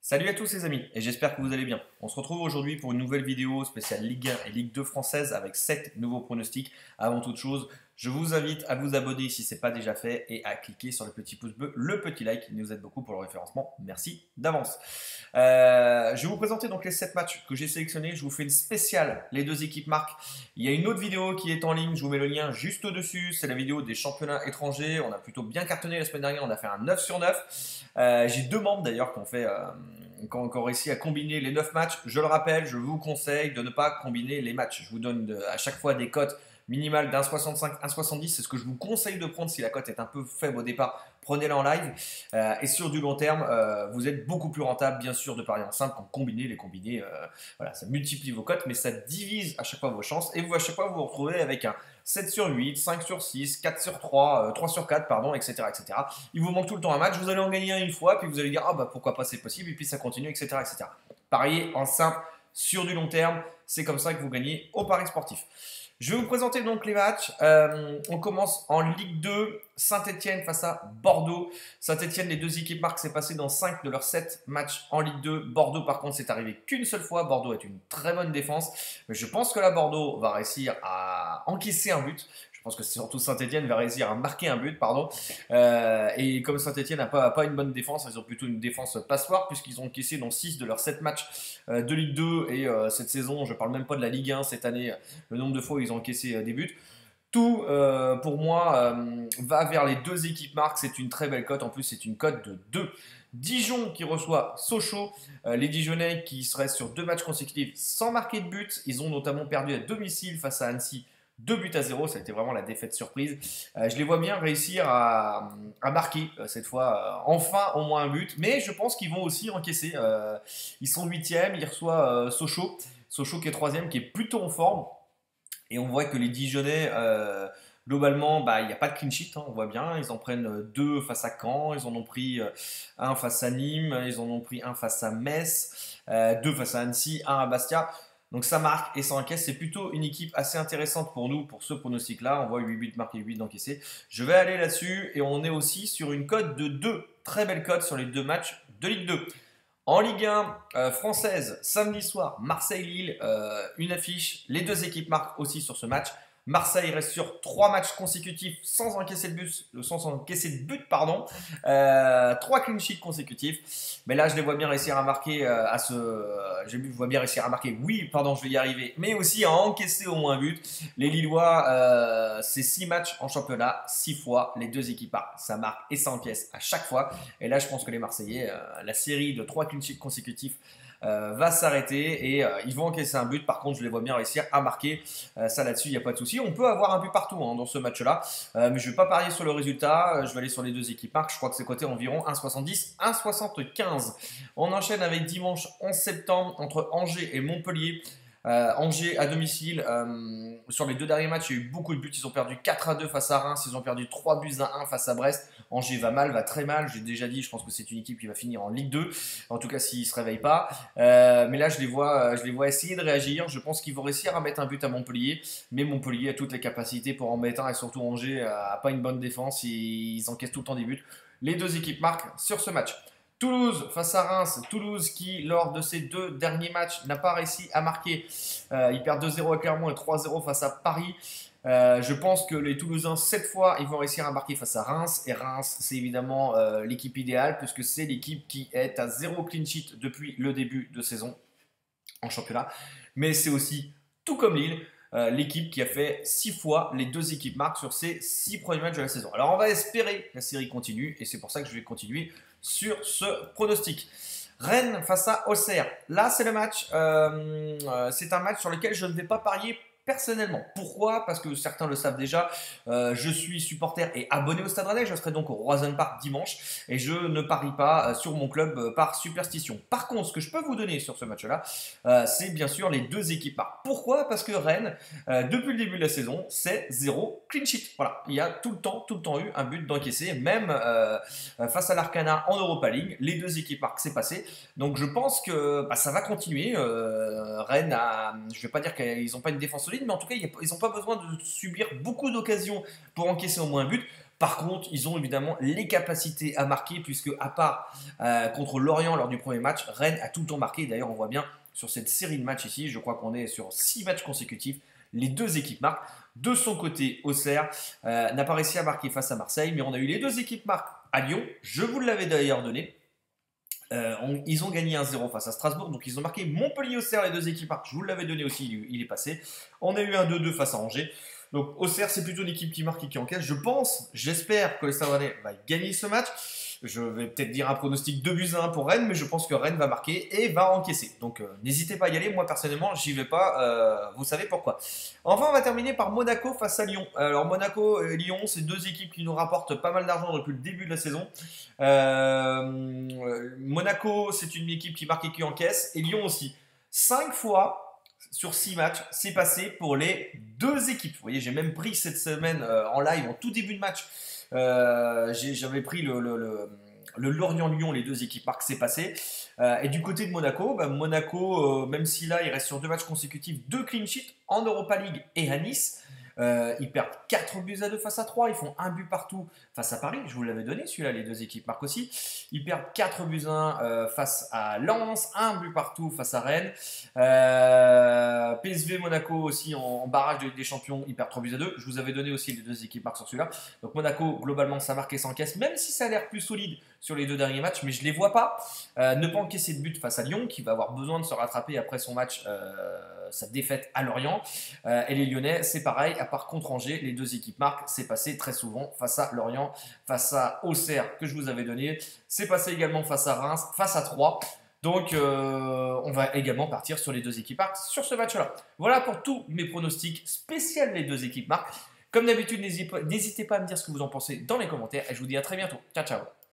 Salut à tous les amis, et j'espère que vous allez bien. On se retrouve aujourd'hui pour une nouvelle vidéo spéciale Ligue 1 et Ligue 2 française avec 7 nouveaux pronostics. Avant toute chose, je vous invite à vous abonner si ce n'est pas déjà fait et à cliquer sur le petit pouce bleu, le petit like qui nous aide beaucoup pour le référencement. Merci d'avance. Je vais vous présenter donc les 7 matchs que j'ai sélectionnés. Je vous fais une spéciale, les deux équipes marquent. Il y a une autre vidéo qui est en ligne, je vous mets le lien juste au-dessus. C'est la vidéo des championnats étrangers. On a plutôt bien cartonné la semaine dernière, on a fait un 9 sur 9. J'ai deux membres d'ailleurs qui ont réussi à combiner les 9 matchs. Je le rappelle, je vous conseille de ne pas combiner les matchs. Je vous donne à chaque fois des cotes minimales d'1,65, 1,70. C'est ce que je vous conseille de prendre si la cote est un peu faible au départ. Prenez-la en live. Et sur du long terme, vous êtes beaucoup plus rentable, bien sûr, de parier en simple quand les combinés. Voilà, ça multiplie vos cotes, mais ça divise à chaque fois vos chances. Et vous, à chaque fois, vous vous retrouvez avec un 7 sur 8, 5 sur 6, 4 sur 3, 3 sur 4, pardon, etc., etc. Il vous manque tout le temps un match, vous allez en gagner un une fois, puis vous allez dire, ah bah pourquoi pas, c'est possible, et puis ça continue, etc., etc. Parier en simple, sur du long terme, c'est comme ça que vous gagnez au pari sportif. Je vais vous présenter donc les matchs. On commence en Ligue 2, Saint-Etienne face à Bordeaux. Saint-Etienne, les deux équipes marquent, c'est passé dans 5 de leurs 7 matchs en Ligue 2. Bordeaux, par contre, c'est arrivé qu'une seule fois. Bordeaux est une très bonne défense. Mais je pense que là, Bordeaux va réussir à encaisser un but. Je pense que c'est surtout Saint-Etienne va réussir à marquer un but, pardon. Et comme Saint-Etienne n'a pas une bonne défense, ils ont plutôt une défense passoire, puisqu'ils ont encaissé dans 6 de leurs 7 matchs de Ligue 2. Et cette saison, je ne parle même pas de la Ligue 1 cette année, le nombre de fois où ils ont encaissé des buts. Tout, pour moi, va vers les deux équipes marques. C'est une très belle cote. En plus, c'est une cote de 2. Dijon qui reçoit Sochaux. Les Dijonnais qui seraient sur 2 matchs consécutifs sans marquer de but. Ils ont notamment perdu à domicile face à Annecy. 2 buts à 0, ça a été vraiment la défaite surprise. Je les vois bien réussir à marquer cette fois, enfin au moins un but. Mais je pense qu'ils vont aussi encaisser. Ils sont 8e, ils reçoivent Sochaux. Sochaux qui est 3e, qui est plutôt en forme. Et on voit que les Dijonnais, globalement, il n'y a pas de clean sheet, hein, on voit bien. Ils en prennent 2 face à Caen, ils en ont pris un face à Nîmes, ils en ont pris un face à Metz, 2 face à Annecy, un à Bastia. Donc ça marque et ça encaisse. C'est plutôt une équipe assez intéressante pour nous, pour ce pronostic-là. On voit 8 buts marqués, 8 d'encaissés. Je vais aller là-dessus et on est aussi sur une cote de 2. Très belle cote sur les 2 matchs de Ligue 2. En Ligue 1 française, samedi soir, Marseille-Lille, une affiche. Les deux équipes marquent aussi sur ce match. Marseille reste sur 3 matchs consécutifs sans encaisser de but, pardon. 3 clean sheets consécutifs. Mais là, je les vois bien réussir à marquer je vois bien réussir à marquer, oui, pardon, je vais y arriver, mais aussi à encaisser au moins un but. Les Lillois, c'est 6 matchs en championnat, 6 fois, les deux équipes marquent. Ça marque et ça encaisse à chaque fois. Et là, je pense que les Marseillais, la série de 3 clean sheets consécutifs, va s'arrêter et ils vont encaisser un but. Par contre, je les vois bien réussir à marquer. Ça là-dessus, il n'y a pas de souci. On peut avoir un but partout dans ce match-là, mais je ne vais pas parier sur le résultat. Je vais aller sur les deux équipes marques. Je crois que c'est coté environ 1,70, 1,75. On enchaîne avec dimanche 11 septembre entre Angers et Montpellier. Angers à domicile, sur les 2 derniers matchs, il y a eu beaucoup de buts. Ils ont perdu 4-2 face à Reims, ils ont perdu 3 buts à 1 face à Brest. Angers va très mal. J'ai déjà dit, je pense que c'est une équipe qui va finir en Ligue 2, en tout cas s'ils ne se réveillent pas. Mais là, je les vois essayer de réagir. Je pense qu'ils vont réussir à mettre un but à Montpellier, mais Montpellier a toutes les capacités pour en mettre un, et surtout Angers n'a pas une bonne défense. Ils encaissent tout le temps des buts. Les deux équipes marquent sur ce match. Toulouse face à Reims, Toulouse qui lors de ces 2 derniers matchs n'a pas réussi à marquer. Ils perdent 2-0 à Clermont et 3-0 face à Paris. Je pense que les Toulousains, cette fois, ils vont réussir à marquer face à Reims. Et Reims, c'est évidemment l'équipe idéale puisque c'est l'équipe qui est à 0 clean sheet depuis le début de saison en championnat. Mais c'est aussi, tout comme Lille, l'équipe qui a fait 6 fois les 2 équipes marques sur ces 6 premiers matchs de la saison. Alors on va espérer que la série continue et c'est pour ça que je vais continuer sur ce pronostic. Rennes face à Auxerre. Là, c'est le match. C'est un match sur lequel je ne vais pas parier personnellement. Pourquoi? Parce que certains le savent déjà. Je suis supporter et abonné au Stade Rennais. Je serai donc au Roison Park dimanche et je ne parie pas sur mon club par superstition. Par contre, ce que je peux vous donner sur ce match-là, c'est bien sûr les deux équipes marquent. Pourquoi? Parce que Rennes, depuis le début de la saison, c'est 0 clean sheet. Voilà, il y a tout le temps eu un but d'encaissé, même face à l'Arcana en Europa League. Les deux équipes marquent, c'est passé. Donc je pense que ça va continuer. Rennes, je ne vais pas dire qu'ils n'ont pas une défense solide, mais en tout cas, ils n'ont pas besoin de subir beaucoup d'occasions pour encaisser au moins un but. Par contre, ils ont évidemment les capacités à marquer, puisque à part contre Lorient lors du premier match, Rennes a tout le temps marqué. D'ailleurs, on voit bien sur cette série de matchs ici, je crois qu'on est sur 6 matchs consécutifs, les deux équipes marquent. De son côté, Auxerre n'a pas réussi à marquer face à Marseille, mais on a eu les deux équipes marquent à Lyon. Je vous l'avais d'ailleurs donné. Ils ont gagné 1-0 face à Strasbourg, donc ils ont marqué Montpellier-Auxerre, les deux équipes marquent. Je vous l'avais donné aussi, il est passé. On a eu un 2-2 face à Angers. Donc Auxerre, c'est plutôt une équipe qui marque et qui encaisse. J'espère que le Stade Rennais va gagner ce match. Je vais peut-être dire un pronostic 2-1 pour Rennes, mais je pense que Rennes va marquer et va encaisser. Donc n'hésitez pas à y aller. Moi personnellement, j'y vais pas. Vous savez pourquoi. Enfin, on va terminer par Monaco face à Lyon. Alors Monaco et Lyon, c'est deux équipes qui nous rapportent pas mal d'argent depuis le début de la saison. Monaco, c'est une équipe qui marque et qui encaisse, et Lyon aussi. 5 fois sur 6 matchs, c'est passé pour les deux équipes. Vous voyez, j'ai même pris cette semaine en live, en tout début de match. J'avais pris le Lorient-Lyon, les deux équipes marquent, c'est passé. Et du côté de Monaco, Monaco, même si là, il reste sur 2 matchs consécutifs, 2 clean sheets en Europa League et à Nice. Ils perdent 4-2 face à 3. Ils font un but partout face à Paris. Je vous l'avais donné, celui-là, les deux équipes marquent aussi. Ils perdent 4-1 face à Lens, un but partout face à Rennes. PSV Monaco aussi en barrage de Ligue des Champions, ils perdent 3-2. Je vous avais donné aussi les deux équipes marquent sur celui-là. Donc Monaco, globalement, ça marque et s'encaisse, même si ça a l'air plus solide sur les 2 derniers matchs, mais je ne les vois pas ne pas encaisser de but face à Lyon, qui va avoir besoin de se rattraper après son match, sa défaite à Lorient. Et les Lyonnais, c'est pareil, à part contre Angers, les deux équipes marquent, c'est passé très souvent face à Lorient, face à Auxerre que je vous avais donné, c'est passé également face à Reims, face à Troyes. Donc, on va également partir sur les deux équipes marques sur ce match-là. Voilà pour tous mes pronostics spéciaux les deux équipes marques. Comme d'habitude, n'hésitez pas à me dire ce que vous en pensez dans les commentaires et je vous dis à très bientôt. Ciao, ciao.